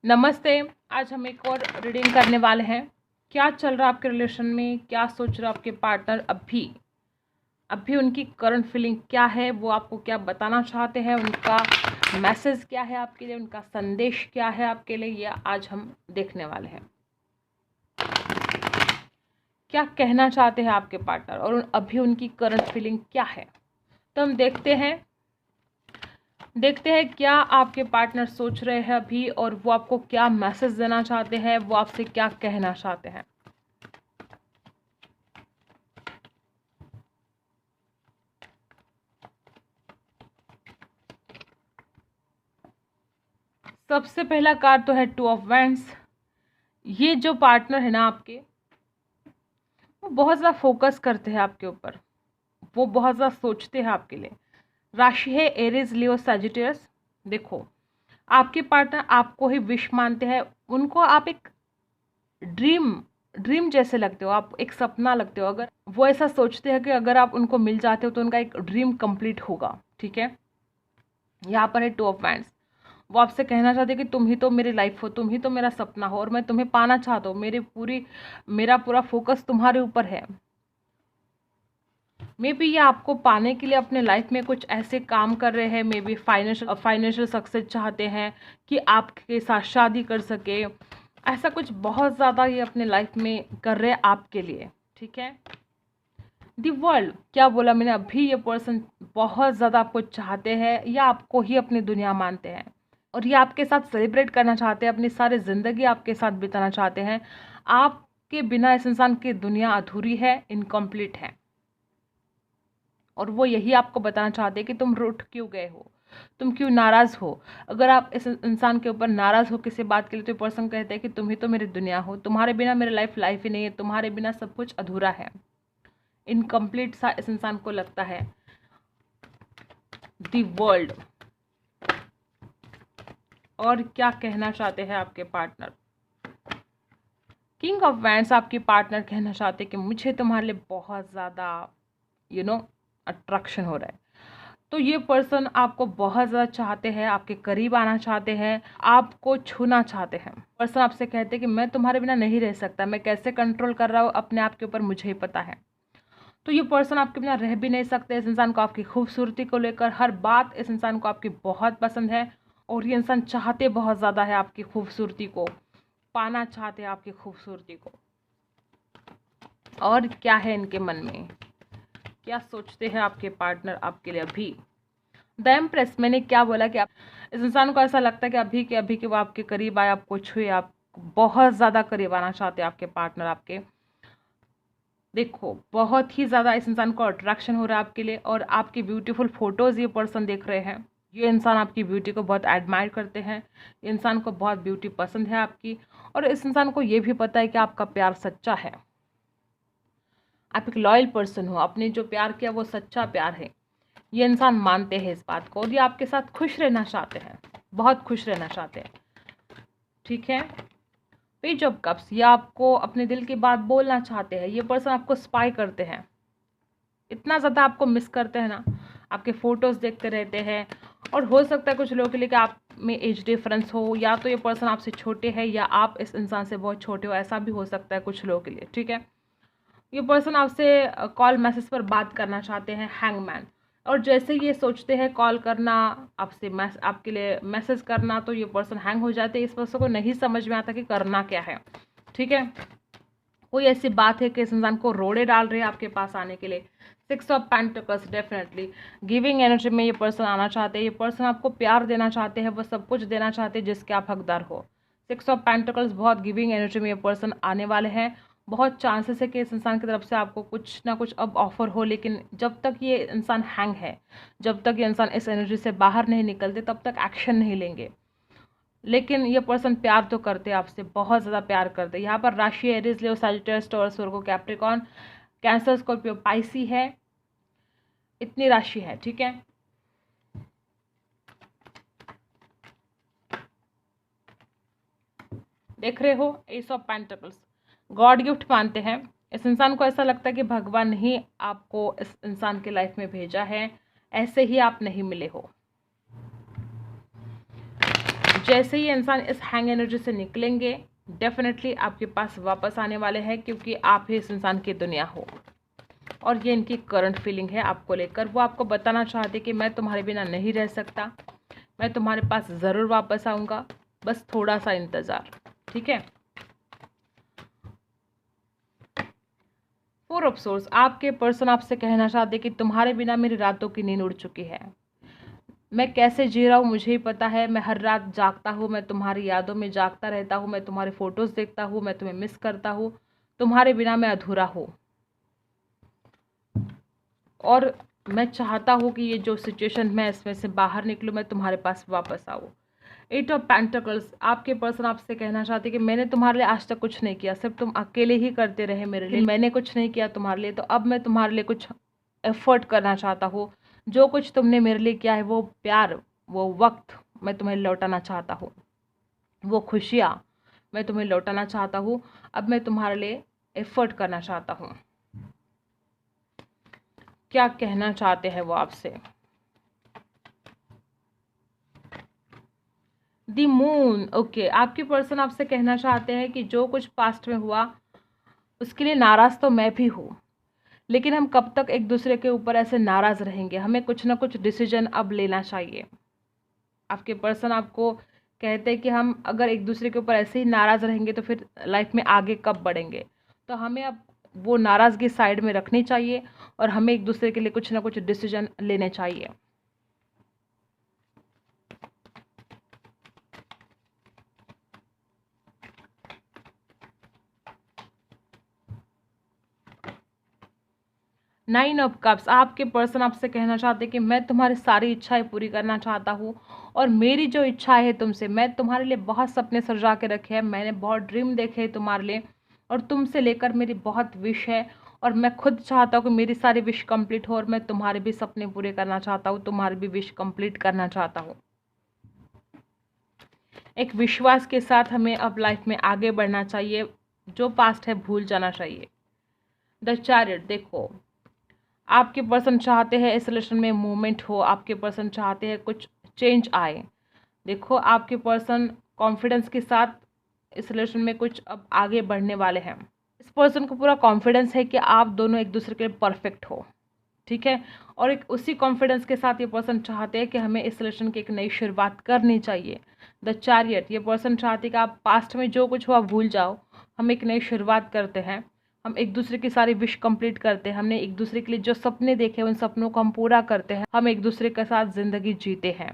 नमस्ते। आज हम एक और रीडिंग करने वाले हैं। क्या चल रहा है आपके रिलेशन में, क्या सोच रहा है आपके पार्टनर अभी अभी उनकी करंट फीलिंग क्या है, वो आपको क्या बताना चाहते हैं, उनका मैसेज क्या है आपके लिए, उनका संदेश क्या है आपके लिए, ये आज हम देखने वाले हैं। क्या कहना चाहते हैं आपके पार्टनर और अभी उनकी करंट फीलिंग क्या है, तो हम देखते हैं क्या आपके पार्टनर सोच रहे हैं अभी और वो आपको क्या मैसेज देना चाहते हैं, वो आपसे क्या कहना चाहते हैं। सबसे पहला कार्ड तो है टू ऑफ वैंड्स। ये जो पार्टनर है ना आपके, वो बहुत ज़्यादा फोकस करते हैं आपके ऊपर, वो बहुत ज़्यादा सोचते हैं आपके लिए। राशि है एरीज, लियो, सैजिटेरियस। देखो, आपके पार्टनर आपको ही विश मानते हैं, उनको आप एक ड्रीम ड्रीम जैसे लगते हो, आप एक सपना लगते हो। अगर वो ऐसा सोचते हैं कि अगर आप उनको मिल जाते हो तो उनका एक ड्रीम कंप्लीट होगा। ठीक है, यहाँ पर है टू ऑफ वैंड्स। वो आपसे कहना चाहते हैं कि तुम ही तो मेरी लाइफ हो, तुम ही तो मेरा सपना हो और मैं तुम्हें पाना चाहता हूँ। मेरा पूरा फोकस तुम्हारे ऊपर है। मे बी ये आपको पाने के लिए अपने लाइफ में कुछ ऐसे काम कर रहे हैं। मे बी फाइनेंशियल सक्सेस चाहते हैं कि आपके साथ शादी कर सके। ऐसा कुछ बहुत ज़्यादा ये अपने लाइफ में कर रहे हैं आपके लिए। ठीक है, दी वर्ल्ड, क्या बोला मैंने, अभी ये पर्सन बहुत ज़्यादा आपको चाहते हैं या आपको ही अपनी दुनिया मानते हैं और ये आपके साथ सेलिब्रेट करना चाहते हैं, अपनी सारी ज़िंदगी आपके साथ बिताना चाहते हैं। आपके बिना इस इंसान की दुनिया अधूरी है, इनकम्प्लीट है। और वो यही आपको बताना चाहते हैं कि तुम रूठ क्यों गए हो, तुम क्यों नाराज़ हो। अगर आप इस इंसान के ऊपर नाराज़ हो किसी बात के लिए, तो ये पर्सन कहते हैं कि तुम ही तो मेरी दुनिया हो, तुम्हारे बिना मेरी लाइफ ही नहीं है, तुम्हारे बिना सब कुछ अधूरा है, इनकम्प्लीट सा इस इंसान को लगता है। The world. और क्या कहना चाहते हैं आपके पार्टनर। King of wands. आपके पार्टनर कहना चाहते हैं कि मुझे तुम्हारे लिए बहुत ज़्यादा अट्रैक्शन हो रहा है। तो ये पर्सन आपको बहुत ज़्यादा चाहते हैं, आपके करीब आना चाहते हैं, आपको छूना चाहते हैं। पर्सन आपसे कहते हैं कि मैं तुम्हारे बिना नहीं रह सकता, मैं कैसे कंट्रोल कर रहा हूँ अपने आप के ऊपर मुझे ही पता है। तो ये पर्सन आपके बिना रह भी नहीं सकते। इस इंसान को आपकी खूबसूरती को लेकर हर बात, इस इंसान को आपकी बहुत पसंद है और ये इंसान चाहते बहुत ज़्यादा है आपकी खूबसूरती को, पाना चाहते हैं आपकी खूबसूरती को। और क्या है इनके मन में, क्या सोचते हैं आपके पार्टनर आपके लिए अभी। The empress. मैंने क्या बोला कि आप इस इंसान को ऐसा लगता है कि अभी के वो आपके करीब आए, आपको छुए, आप बहुत ज़्यादा करीब आना चाहते हैं आपके पार्टनर आपके। देखो, बहुत ही ज़्यादा इस इंसान को अट्रैक्शन हो रहा है आपके लिए और आपकी ब्यूटीफुल फोटोज़ ये पर्सन देख रहे हैं। ये इंसान आपकी ब्यूटी को बहुत एडमायर करते हैं, ये इंसान को बहुत ब्यूटी पसंद है आपकी। और इस इंसान को ये भी पता है कि आपका प्यार सच्चा है, आप एक लॉयल पर्सन हो, आपने जो प्यार किया वो सच्चा प्यार है। ये इंसान मानते हैं इस बात को और ये आपके साथ खुश रहना चाहते हैं, बहुत खुश रहना चाहते हैं। ठीक है, पेज ऑफ कप्स। ये आपको अपने दिल की बात बोलना चाहते हैं। ये पर्सन आपको स्पाई करते हैं, इतना ज़्यादा आपको मिस करते हैं ना, आपके फ़ोटोज़ देखते रहते हैं। और हो सकता है कुछ लोगों के लिए कि आप में एज डिफरेंस हो, या तो ये पर्सन आपसे छोटे हैं या आप इस इंसान से बहुत छोटे हो, ऐसा भी हो सकता है कुछ लोगों के लिए। ठीक है, ये पर्सन आपसे कॉल मैसेज पर बात करना चाहते हैं, हैंगमैन। और जैसे ये सोचते हैं कॉल करना आपसे, आपके लिए मैसेज करना, तो ये पर्सन हैंग हो जाते हैं। इस पर्सन को नहीं समझ में आता कि करना क्या है। ठीक है, कोई ऐसी बात है कि इस इंसान को रोड़े डाल रहे हैं आपके पास आने के लिए। 6 of pentacles. Definitely giving energy में ये पर्सन आना चाहते हैं। ये पर्सन आपको प्यार देना चाहते हैं, वो सब कुछ देना चाहते हैं जिसके आप हकदार हो। 6 ऑफ पेंटिकल्स, बहुत गिविंग एनर्जी में ये पर्सन आने वाले हैं। बहुत चांसेस है कि इस इंसान की तरफ से आपको कुछ ना कुछ अब ऑफर हो, लेकिन जब तक ये इंसान हैंग है, जब तक ये इंसान इस एनर्जी से बाहर नहीं निकलते, तब तक एक्शन नहीं लेंगे। लेकिन ये पर्सन प्यार तो करते हैं आपसे, बहुत ज़्यादा प्यार करते हैं। यहाँ पर राशि एरीज, लियो, सैजिटेरियस, टॉरस, वर्गो, कैप्रिकॉर्न, कैंसर, स्कॉर्पियो, पाइसी है। इतनी राशि है। ठीक है, देख रहे हो, S of pentacles. God gift मानते हैं। इस इंसान को ऐसा लगता है कि भगवान ही आपको इस इंसान के लाइफ में भेजा है, ऐसे ही आप नहीं मिले हो। जैसे ही इंसान इस हैंग एनर्जी से निकलेंगे, डेफिनेटली आपके पास वापस आने वाले हैं, क्योंकि आप ही इस इंसान की दुनिया हो। और ये इनकी करंट फीलिंग है आपको लेकर। वो आपको बताना चाहते कि मैं तुम्हारे बिना नहीं रह सकता, मैं तुम्हारे पास ज़रूर वापस आऊँगा, बस थोड़ा सा इंतज़ार। ठीक है। फोर ऑफ सोर्स, आपके पर्सन आपसे कहना चाहते कि तुम्हारे बिना मेरी रातों की नींद उड़ चुकी है। मैं कैसे जी रहा हूँ मुझे ही पता है। मैं हर रात जागता हूँ, मैं तुम्हारी यादों में जागता रहता हूँ, मैं तुम्हारे फोटोज़ देखता हूँ, मैं तुम्हें मिस करता हूँ। तुम्हारे बिना मैं अधूरा हूँ और मैं चाहता हूँ कि ये जो सिचुएशन मैं इसमें से बाहर निकलूँ, मैं तुम्हारे पास वापस आऊँ। एट ऑफ पेंटिकल्स, आपके पर्सन आपसे कहना चाहते कि मैंने तुम्हारे लिए आज तक कुछ नहीं किया, सिर्फ तुम अकेले ही करते रहे मेरे लिए, मैंने कुछ नहीं किया तुम्हारे लिए, तो अब मैं तुम्हारे लिए कुछ एफर्ट करना चाहता हूँ। जो कुछ तुमने मेरे लिए किया है, वो प्यार, वो वक्त मैं तुम्हें लौटाना चाहता हूँ, वो खुशियाँ मैं तुम्हें लौटाना चाहता हूँ। अब मैं तुम्हारे लिए एफर्ट करना चाहता हूँ। क्या कहना चाहते हैं वो आपसे? दी मून, ओके। आपके पर्सन आपसे कहना चाहते हैं कि जो कुछ पास्ट में हुआ उसके लिए नाराज़ तो मैं भी हूँ, लेकिन हम कब तक एक दूसरे के ऊपर ऐसे नाराज़ रहेंगे? हमें कुछ ना कुछ डिसीजन अब लेना चाहिए। आपके पर्सन आपको कहते हैं कि हम अगर एक दूसरे के ऊपर ऐसे ही नाराज़ रहेंगे तो फिर लाइफ में आगे कब बढ़ेंगे? तो हमें अब वो नाराज़गी साइड में रखनी चाहिए और हमें एक दूसरे के लिए कुछ ना कुछ डिसीजन लेने चाहिए। नाइन ऑफ कप्स, आपके पर्सन आपसे कहना चाहते हैं कि मैं तुम्हारी सारी इच्छाएं पूरी करना चाहता हूँ और मेरी जो इच्छा है तुमसे, मैं तुम्हारे लिए बहुत सपने सजा के रखे हैं, मैंने बहुत ड्रीम देखे हैं तुम्हारे लिए और तुमसे लेकर मेरी बहुत विश है और मैं खुद चाहता हूँ कि मेरी सारी विश कंप्लीट हो और मैं तुम्हारे भी सपने पूरे करना चाहता हूँ, तुम्हारी भी विश कंप्लीट करना चाहता हूँ। एक विश्वास के साथ हमें अब लाइफ में आगे बढ़ना चाहिए, जो पास्ट है भूल जाना चाहिए। द चैरियट, देखो आपके पर्सन चाहते हैं इस रिलेशन में मूवमेंट हो, आपके पर्सन चाहते हैं कुछ चेंज आए। देखो आपके पर्सन कॉन्फिडेंस के साथ इस रिलेशन में कुछ अब आगे बढ़ने वाले हैं। इस पर्सन को पूरा कॉन्फिडेंस है कि आप दोनों एक दूसरे के लिए परफेक्ट हो। ठीक है। और एक उसी कॉन्फिडेंस के साथ ये पर्सन चाहते हैं कि हमें इस रिलेशन की एक नई शुरुआत करनी चाहिए। द चैरियट, ये पर्सन चाहते हैं कि आप पास्ट में जो कुछ हुआ भूल जाओ, हम एक नई शुरुआत करते हैं, हम एक दूसरे की सारी विश कंप्लीट करते हैं, हमने एक दूसरे के लिए जो सपने देखे उन सपनों को हम पूरा करते हैं, हम एक दूसरे के साथ ज़िंदगी जीते हैं।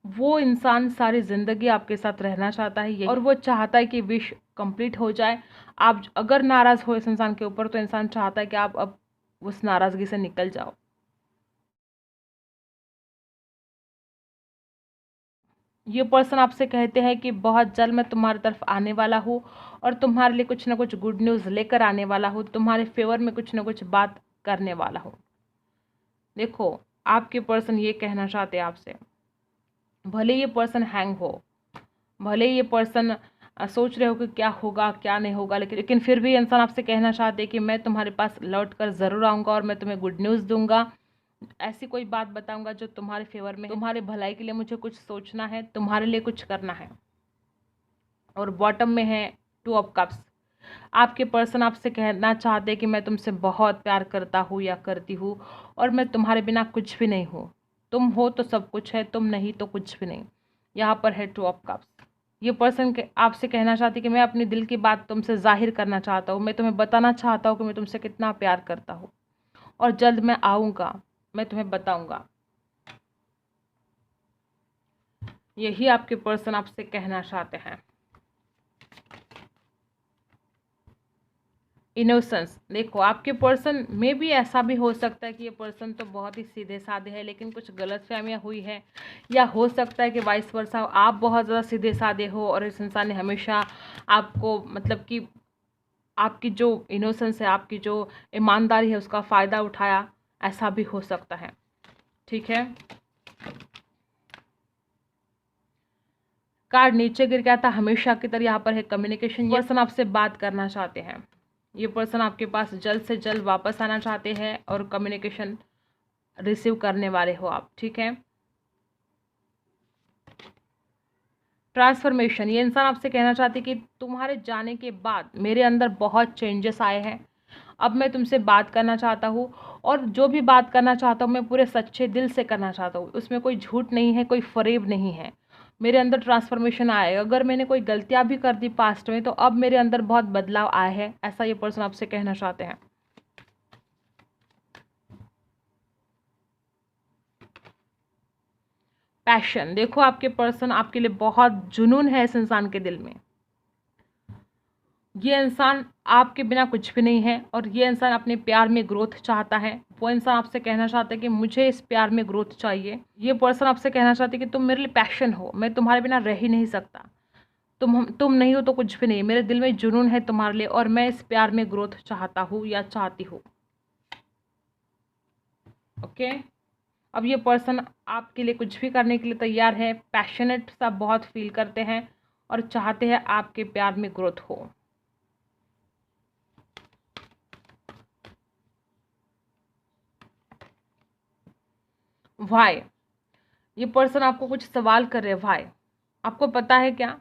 वो इंसान सारी ज़िंदगी आपके साथ रहना चाहता है ये, और वो चाहता है कि विश कंप्लीट हो जाए। आप अगर नाराज़ हो इस इंसान के ऊपर तो इंसान चाहता है कि आप अब उस नाराज़गी से निकल जाओ। ये पर्सन आपसे कहते हैं कि बहुत जल्द मैं तुम्हारी तरफ आने वाला हूँ और तुम्हारे लिए कुछ ना कुछ गुड न्यूज़ लेकर आने वाला हूँ, तुम्हारे फेवर में कुछ ना कुछ बात करने वाला हूँ। देखो आपके पर्सन ये कहना चाहते हैं आपसे, भले ये पर्सन हैंग हो, भले ये पर्सन सोच रहे हो कि क्या होगा क्या नहीं होगा, लेकिन फिर भी इंसान आपसे कहना चाहते हैं कि मैं तुम्हारे पास लौट कर ज़रूर आऊँगा और मैं तुम्हें गुड न्यूज़ दूंगा, ऐसी कोई बात बताऊंगा जो तुम्हारे फेवर में, तुम्हारे भलाई के लिए मुझे कुछ सोचना है, तुम्हारे लिए कुछ करना है। और बॉटम में है टू ऑफ कप्स, आपके पर्सन आपसे कहना चाहते हैं कि मैं तुमसे बहुत प्यार करता हूँ या करती हूँ और मैं तुम्हारे बिना कुछ भी नहीं हूँ। तुम हो तो सब कुछ है, तुम नहीं तो कुछ भी नहीं। यहाँ पर है टू ऑफ कप्स। ये पर्सन आपसे कहना चाहती है कि मैं अपने दिल की बात तुमसे जाहिर करना चाहता हूँ, मैं तुम्हें बताना चाहता हूँ कि मैं तुमसे कितना प्यार करता हूँ और जल्द मैं आऊँगा, मैं तुम्हें बताऊँगा। यही आपके पर्सन आपसे कहना चाहते हैं। इनोसेंस, देखो आपके पर्सन में भी ऐसा भी हो सकता है कि ये पर्सन तो बहुत ही सीधे साधे है लेकिन कुछ गलतफहमियां हुई है, या हो सकता है कि वाइस वर्सा आप बहुत ज़्यादा सीधे साधे हो और इस इंसान ने हमेशा आपको मतलब कि आपकी जो इनोसेंस है, आपकी जो ईमानदारी है उसका फ़ायदा उठाया, ऐसा भी हो सकता है। ठीक है। कार्ड नीचे गिर गया था हमेशा की तरह। यहाँ पर है कम्युनिकेशन, ये पर्सन आपसे बात करना चाहते हैं, ये पर्सन आपके पास जल्द से जल्द वापस आना चाहते हैं और कम्युनिकेशन रिसीव करने वाले हो आप। ठीक है। ट्रांसफॉर्मेशन, ये इंसान आपसे कहना चाहती है कि तुम्हारे जाने के बाद मेरे अंदर बहुत चेंजेस आए हैं, अब मैं तुमसे बात करना चाहता हूँ, और जो भी बात करना चाहता हूँ मैं पूरे सच्चे दिल से करना चाहता हूँ, उसमें कोई झूठ नहीं है, कोई फरेब नहीं है। मेरे अंदर ट्रांसफॉर्मेशन आया है। अगर मैंने कोई गलतियाँ भी कर दी पास्ट में तो अब मेरे अंदर बहुत बदलाव आया है, ऐसा ये पर्सन आपसे कहना चाहते हैं। पैशन, देखो आपके पर्सन आपके लिए बहुत जुनून है इस इंसान के दिल में। ये इंसान आपके बिना कुछ भी नहीं है, और ये इंसान अपने प्यार में ग्रोथ चाहता है। वो इंसान आपसे कहना चाहता है कि मुझे इस प्यार में ग्रोथ चाहिए। ये पर्सन आपसे कहना चाहते हैं कि तुम मेरे लिए पैशन हो, मैं तुम्हारे बिना रह ही नहीं सकता, तुम नहीं हो तो कुछ भी नहीं, मेरे दिल में जुनून है तुम्हारे लिए, और मैं इस प्यार में ग्रोथ चाहता हूँ या चाहती हूँ। ओके, अब ये पर्सन आपके लिए कुछ भी करने के लिए तैयार है, पैशनेट सा बहुत फील करते हैं और चाहते हैं आपके प्यार में ग्रोथ हो। वाई, ये पर्सन आपको कुछ सवाल कर रहे हैं। वाई, आपको पता है क्या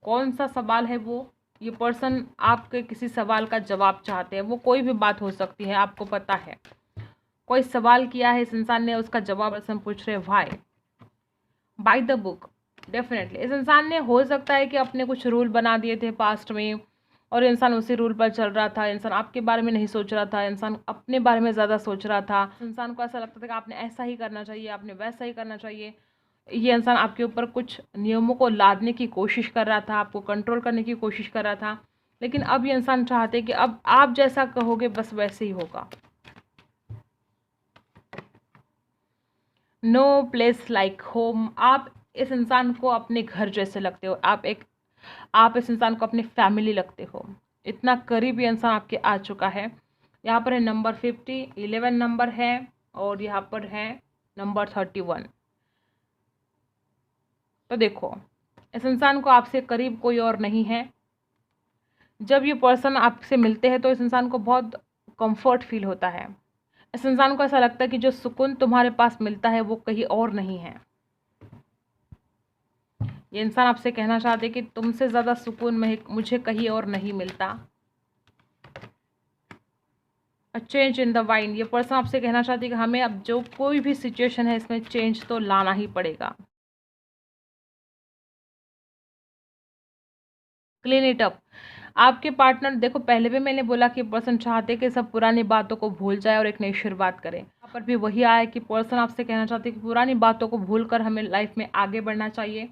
कौन सा सवाल है वो? ये पर्सन आपके किसी सवाल का जवाब चाहते हैं, वो कोई भी बात हो सकती है, आपको पता है कोई सवाल किया है इस इंसान ने, उसका जवाब पर्सन पूछ रहे हैं। Why, by the book, definitely इस इंसान ने हो सकता है कि अपने कुछ रूल बना दिए थे पास्ट में, और इंसान उसी रूल पर चल रहा था। इंसान आपके बारे में नहीं सोच रहा था, इंसान अपने बारे में ज़्यादा सोच रहा था। इंसान को ऐसा लगता था कि आपने ऐसा ही करना चाहिए, आपने वैसा ही करना चाहिए। ये इंसान आपके ऊपर कुछ नियमों को लादने की कोशिश कर रहा था, आपको कंट्रोल करने की कोशिश कर रहा था, लेकिन अब ये इंसान चाहते कि अब आप जैसा कहोगे बस वैसे ही होगा। नो प्लेस लाइक होम, आप इस इंसान को अपने घर जैसे लगते हो, आप इस इंसान को अपनी फैमिली लगते हो, इतना करीबी इंसान आपके आ चुका है। यहाँ पर है नंबर 50, 11 नंबर है, और यहाँ पर है नंबर 31। तो देखो इस इंसान को आपसे करीब कोई और नहीं है। जब ये पर्सन आपसे मिलते हैं तो इस इंसान को बहुत कंफर्ट फील होता है। इस इंसान को ऐसा लगता है कि जो सुकून तुम्हारे पास मिलता है वो कहीं और नहीं है। ये इंसान आपसे कहना चाहते कि तुमसे ज़्यादा सुकून मुझे कहीं और नहीं मिलता। A change in the wind, ये पर्सन आपसे कहना चाहती है कि हमें अब जो कोई भी सिचुएशन है इसमें चेंज तो लाना ही पड़ेगा। क्लीन इट अप, आपके पार्टनर, देखो पहले भी मैंने बोला कि पर्सन चाहते कि सब पुरानी बातों को भूल जाए और एक नई शुरुआत करें। यहाँ पर भी वही आया कि पर्सन आपसे कहना चाहते कि पुरानी बातों को भूल कर हमें लाइफ में आगे बढ़ना चाहिए,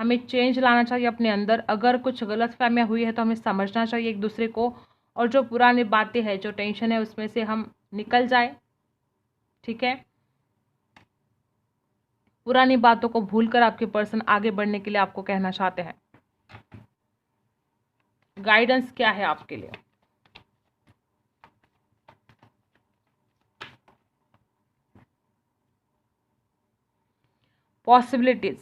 हमें चेंज लाना चाहिए अपने अंदर। अगर कुछ गलतफहमियां हुई है तो हमें समझना चाहिए एक दूसरे को, और जो पुरानी बातें हैं, जो टेंशन है, उसमें से हम निकल जाए। ठीक है, पुरानी बातों को भूलकर आपके पर्सन आगे बढ़ने के लिए आपको कहना चाहते हैं। गाइडेंस क्या है आपके लिए? पॉसिबिलिटीज,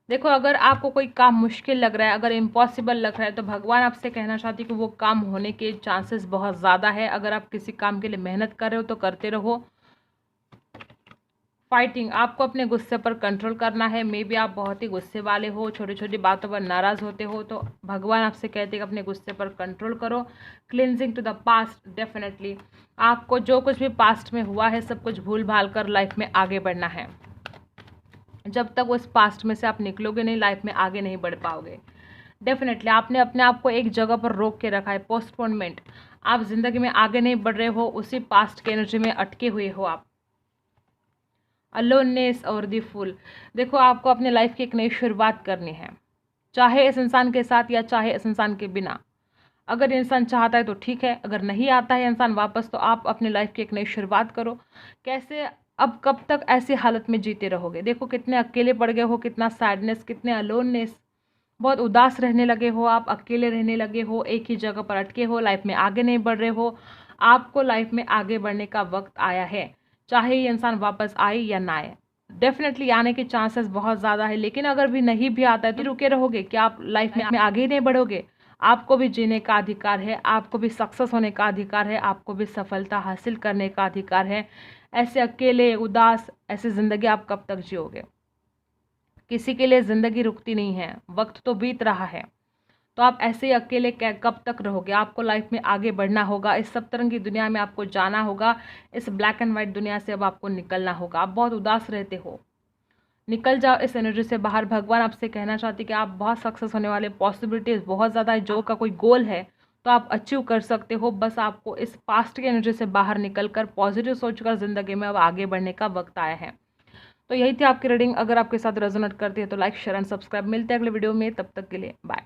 देखो अगर आपको कोई काम मुश्किल लग रहा है, अगर इम्पॉसिबल लग रहा है, तो भगवान आपसे कहना चाहती है कि वो काम होने के चांसेस बहुत ज़्यादा है। अगर आप किसी काम के लिए मेहनत कर रहे हो तो करते रहो। फाइटिंग, आपको अपने गुस्से पर कंट्रोल करना है। मे बी आप बहुत ही गुस्से वाले हो, छोटी छोटी बातों पर नाराज़ होते हो, तो भगवान आपसे कहते हैं कि अपने गुस्से पर कंट्रोल करो। Cleansing to the past, definitely आपको जो कुछ भी पास्ट में हुआ है सब कुछ भूल भाल कर लाइफ में आगे बढ़ना है। जब तक उस पास्ट में से आप निकलोगे नहीं, लाइफ में आगे नहीं बढ़ पाओगे। डेफिनेटली आपने अपने आप को एक जगह पर रोक के रखा है, पोस्टपोनमेंट। आप जिंदगी में आगे नहीं बढ़ रहे हो, उसी पास्ट के एनर्जी में अटके हुए हो आप। अलोननेस और दी फुल, देखो आपको अपने लाइफ की एक नई शुरुआत करनी है, चाहे इस इंसान के साथ या चाहे इस इंसान के बिना। अगर इंसान चाहता है तो ठीक है, अगर नहीं आता है इंसान वापस, तो आप अपनी लाइफ की एक नई शुरुआत करो। कैसे? अब कब तक ऐसी हालत में जीते रहोगे? देखो कितने अकेले पड़ गए हो, कितना सैडनेस, कितने अलोननेस, बहुत उदास रहने लगे हो आप, अकेले रहने लगे हो, एक ही जगह पर अटके हो, लाइफ में आगे नहीं बढ़ रहे हो। आपको लाइफ में आगे बढ़ने का वक्त आया है, चाहे ये इंसान वापस आए या ना आए। डेफिनेटली आने के चांसेस बहुत ज़्यादा है, लेकिन अगर भी नहीं भी आता है तो रुके रहोगे क्या? आप लाइफ में आगे ही नहीं बढ़ोगे? आपको भी जीने का अधिकार है, आपको भी सक्सेस होने का अधिकार है, आपको भी सफलता हासिल करने का अधिकार है। ऐसे अकेले उदास ऐसी ज़िंदगी आप कब तक जियोगे? किसी के लिए ज़िंदगी रुकती नहीं है, वक्त तो बीत रहा है। तो आप ऐसे ही अकेले कब तक रहोगे? आपको लाइफ में आगे बढ़ना होगा, इस सब तरंग की दुनिया में आपको जाना होगा, इस ब्लैक एंड वाइट दुनिया से अब आपको निकलना होगा। आप बहुत उदास रहते हो, निकल जाओ इस एनर्जी से बाहर। भगवान आपसे कहना चाहते हैं कि आप बहुत सक्सेस होने वाले, पॉसिबिलिटीज़ बहुत ज़्यादा है। जो का कोई गोल है तो आप अचीव कर सकते हो, बस आपको इस पास्ट की एनर्जी से बाहर निकल कर पॉजिटिव सोचकर ज़िंदगी में अब आगे बढ़ने का वक्त आया है। तो यही थी आपकी रीडिंग। अगर आपके साथ रेजोनेट करती है तो लाइक शेयर एंड सब्सक्राइब। मिलते हैं अगले वीडियो में, तब तक के लिए बाय।